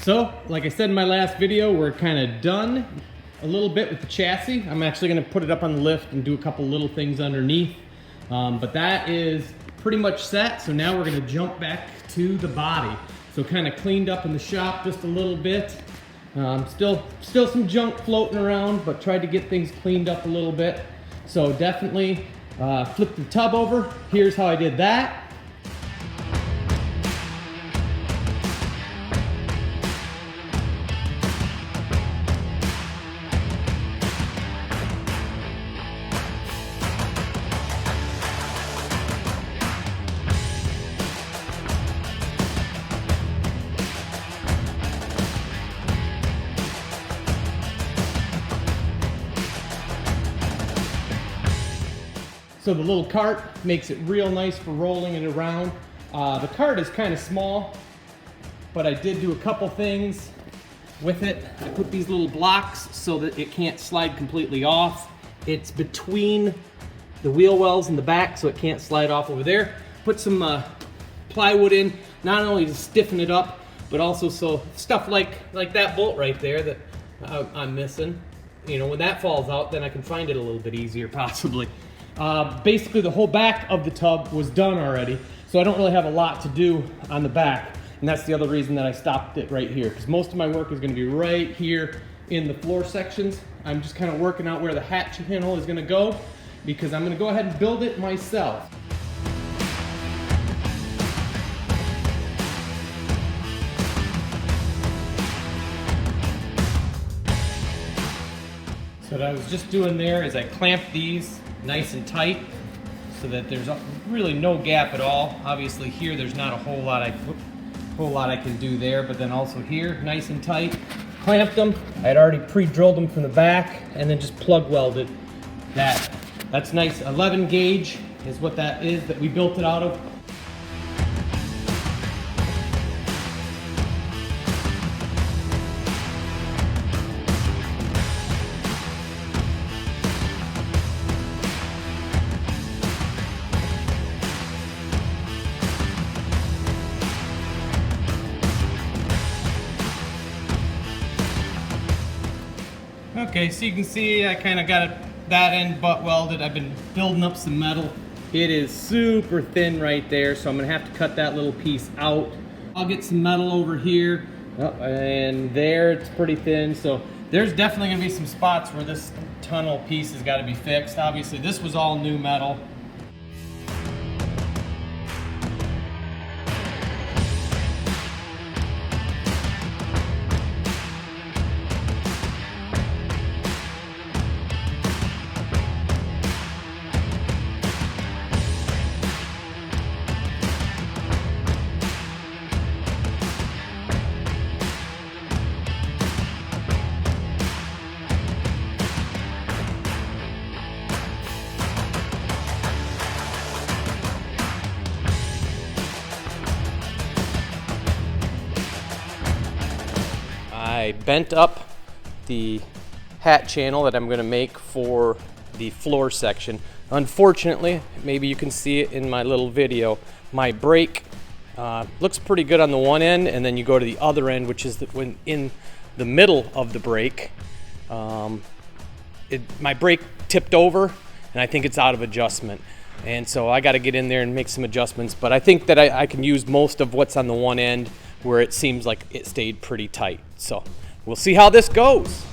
So, like I said in my last video, we're kind of done a little bit with the chassis. I'm actually going to put it up on the lift and do a couple little things underneath. But that is pretty much set. So now we're going to jump back to the body. So kind of cleaned up in the shop just a little bit. Still some junk floating around, but tried to get things cleaned up a little bit. So definitely flip the tub over. Here's how I did that. So the little cart makes it real nice for rolling it around. The cart is kind of small, but I did do a couple things with it. I put these little blocks so that it can't slide completely off. It's between the wheel wells in the back, so it can't slide off over there. Put some plywood in, not only to stiffen it up, but also so stuff like that bolt right there that I'm missing. You know, when that falls out, then I can find it a little bit easier possibly. Basically the whole back of the tub was done already, so I don't really have a lot to do on the back, and that's the other reason that I stopped it right here, because most of my work is going to be right here in the floor sections. I'm just kind of working out where the hatch panel is going to go, because I'm going to go ahead and build it myself. So what I was just doing there is I clamped these nice and tight so that there's really no gap at all. Obviously here there's not a whole lot I can do there, but then also here nice and tight. Clamped them. I had already pre-drilled them from the back and then just plug welded that. That's nice. 11 gauge is what that is that we built it out of. Okay, so you can see I kind of got that end butt welded. I've been building up some metal. It is super thin right there, so I'm gonna have to cut that little piece out. I'll get some metal over here, and there it's pretty thin, so there's definitely gonna be some spots where this tunnel piece has got to be fixed. Obviously this was all new metal. I bent up the hat channel that I'm going to make for the floor section. Unfortunately, maybe you can see it in my little video, my brake looks pretty good on the one end, and then you go to the other end, which is when in the middle of the brake, my brake tipped over and I think it's out of adjustment. And so I got to get in there and make some adjustments, but I think that I can use most of what's on the one end where it seems like it stayed pretty tight. So we'll see how this goes.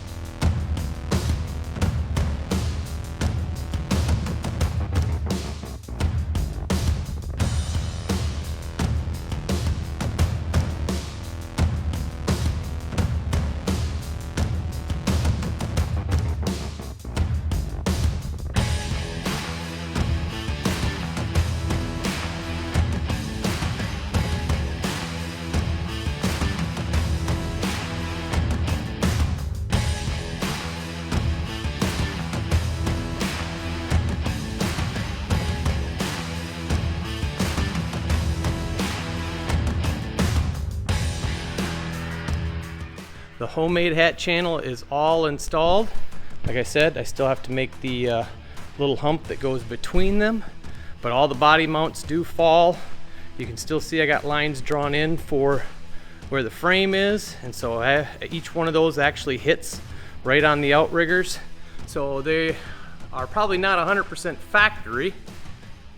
The homemade hat channel is all installed. Like I said, I still have to make the little hump that goes between them, but all the body mounts do fall. You can still see I got lines drawn in for where the frame is, and so each one of those actually hits right on the outriggers. So they are probably not 100% factory.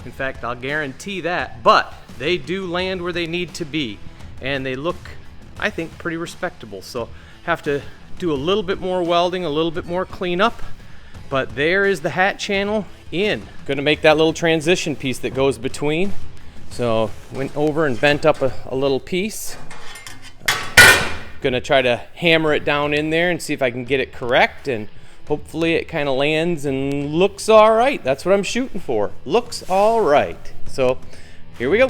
In fact, I'll guarantee that, but they do land where they need to be, and they look, I think, pretty respectable. So have to do a little bit more welding, a little bit more cleanup, but there is the hat channel in. Gonna make that little transition piece that goes between. So went over and bent up a little piece. Gonna try to hammer it down in there and see if I can get it correct, and hopefully it kind of lands and looks all right. That's what I'm shooting for. Looks all right. So here we go.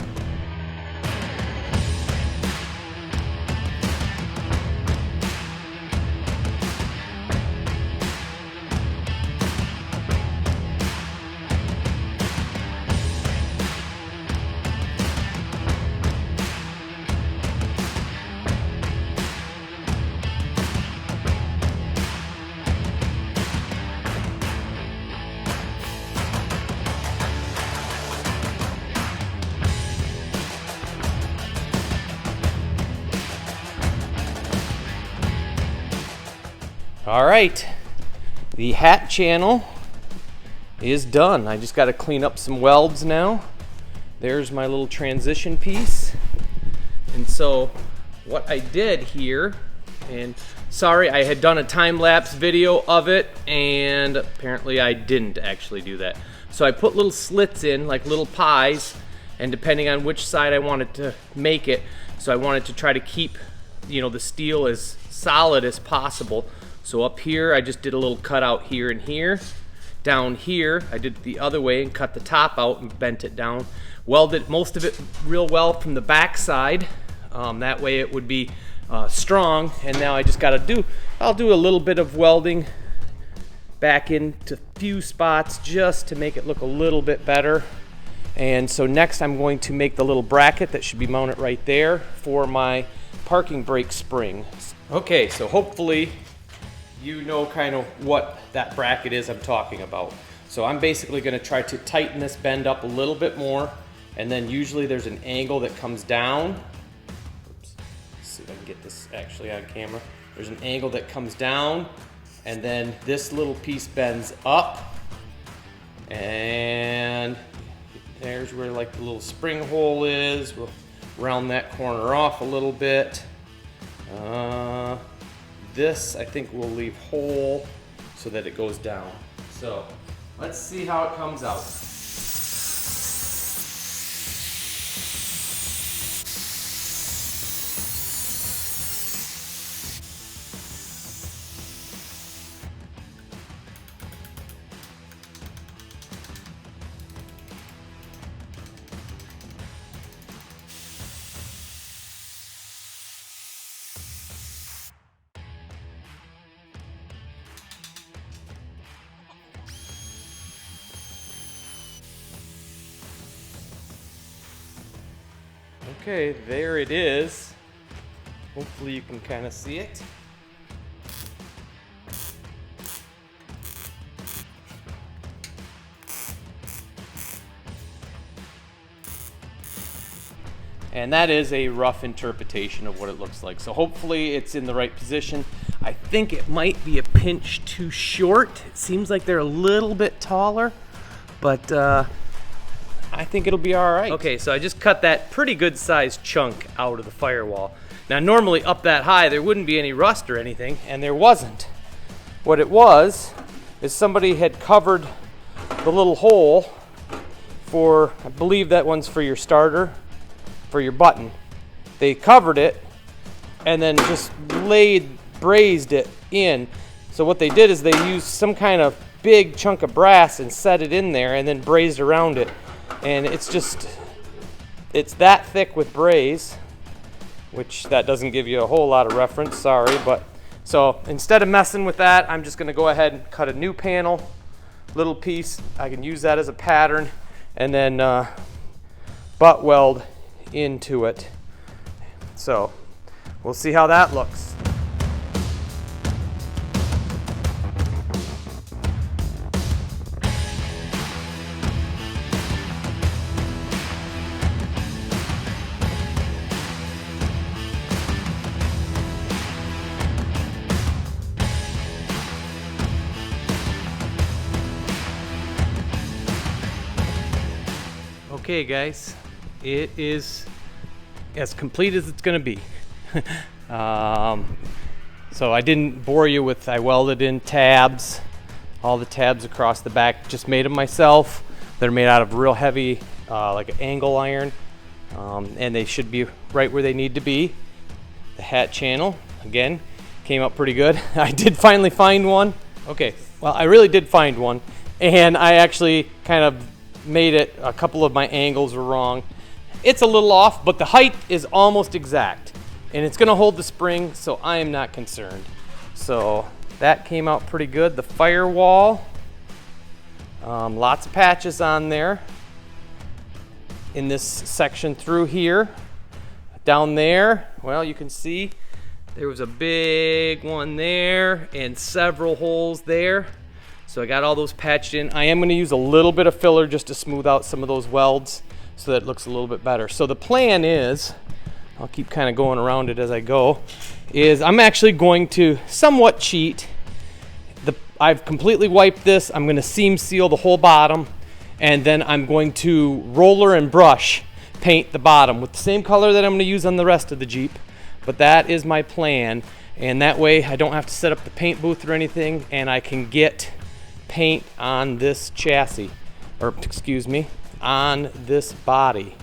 All right, the hat channel is done. I just got to clean up some welds now. There's my little transition piece. And so what I did here, and sorry, I had done a time-lapse video of it, and apparently I didn't actually do that. So I put little slits in, like little pies, and depending on which side I wanted to make it, so I wanted to try to keep, the steel as solid as possible. So up here, I just did a little cutout here and here. Down here, I did it the other way and cut the top out and bent it down. Welded most of it real well from the back side. That way it would be strong. And now I just gotta I'll do a little bit of welding back into a few spots just to make it look a little bit better. And so next I'm going to make the little bracket that should be mounted right there for my parking brake spring. Okay, so hopefully you know kind of what that bracket is I'm talking about. So I'm basically going to try to tighten this bend up a little bit more, and then usually there's an angle that comes down. Oops. Let's see if I can get this actually on camera. There's an angle that comes down, and then this little piece bends up, and there's where like the little spring hole is. We'll round that corner off a little bit. This I think we'll leave whole so that it goes down. So let's see how it comes out. Okay, there it is. Hopefully you can kind of see it. And that is a rough interpretation of what it looks like. So hopefully it's in the right position. I think it might be a pinch too short. It seems like they're a little bit taller, but I think it'll be all right. Okay, so I just cut that pretty good sized chunk out of the firewall. Now normally up that high there wouldn't be any rust or anything, and there wasn't. What it was is somebody had covered the little hole for, I believe that one's for your starter, for your button. They covered it and then just brazed it in. So what they did is they used some kind of big chunk of brass and set it in there and then brazed around it. And it's that thick with braze, which that doesn't give you a whole lot of reference, sorry. But so instead of messing with that, I'm just gonna go ahead and cut a new panel, little piece. I can use that as a pattern and then butt weld into it. So we'll see how that looks. Okay guys, it is as complete as it's gonna be. So I didn't bore you with, I welded in tabs, all the tabs across the back, just made them myself. They're made out of real heavy, like an angle iron, and they should be right where they need to be. The hat channel, again, came out pretty good. I did finally find one. Okay, well, I really did find one, and I actually kind of made it, a couple of my angles were wrong. It's a little off, but the height is almost exact, and it's gonna hold the spring, so I am not concerned. So that came out pretty good. The firewall, lots of patches on there in this section through here. Down there, well, you can see there was a big one there and several holes there. So I got all those patched in. I am going to use a little bit of filler just to smooth out some of those welds so that it looks a little bit better. So the plan is, I'll keep kind of going around it as I go, is I'm actually going to somewhat cheat. I've completely wiped this. I'm going to seam seal the whole bottom, and then I'm going to roller and brush paint the bottom with the same color that I'm going to use on the rest of the Jeep. But that is my plan, and that way I don't have to set up the paint booth or anything, and I can get paint on this chassis, or excuse me, on this body.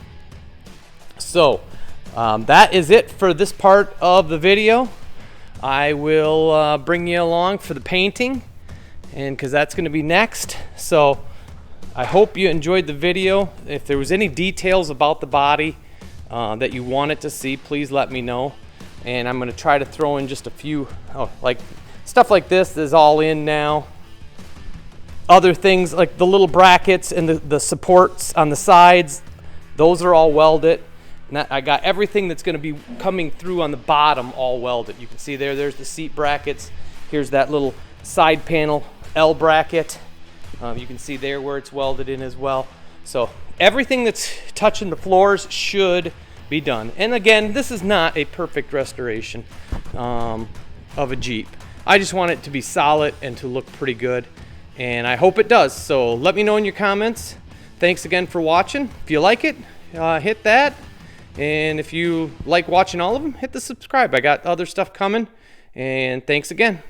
So that is it for this part of the video. I will bring you along for the painting, and because that's going to be next. So I hope you enjoyed the video. If there was any details about the body that you wanted to see, please let me know. And I'm going to try to throw in just a few, like stuff like this is all in now. Other things like the little brackets and the supports on the sides, those are all welded. And I got everything that's going to be coming through on the bottom all welded. You can see there's the seat brackets. Here's that little side panel L bracket. You can see there where it's welded in as well. So everything that's touching the floors should be done. And again, this is not a perfect restoration of a Jeep. I just want it to be solid and to look pretty good, and I hope it does. So let me know in your comments. Thanks again for watching. If you like it, hit that, and if you like watching all of them, hit the subscribe. I got other stuff coming, and thanks again.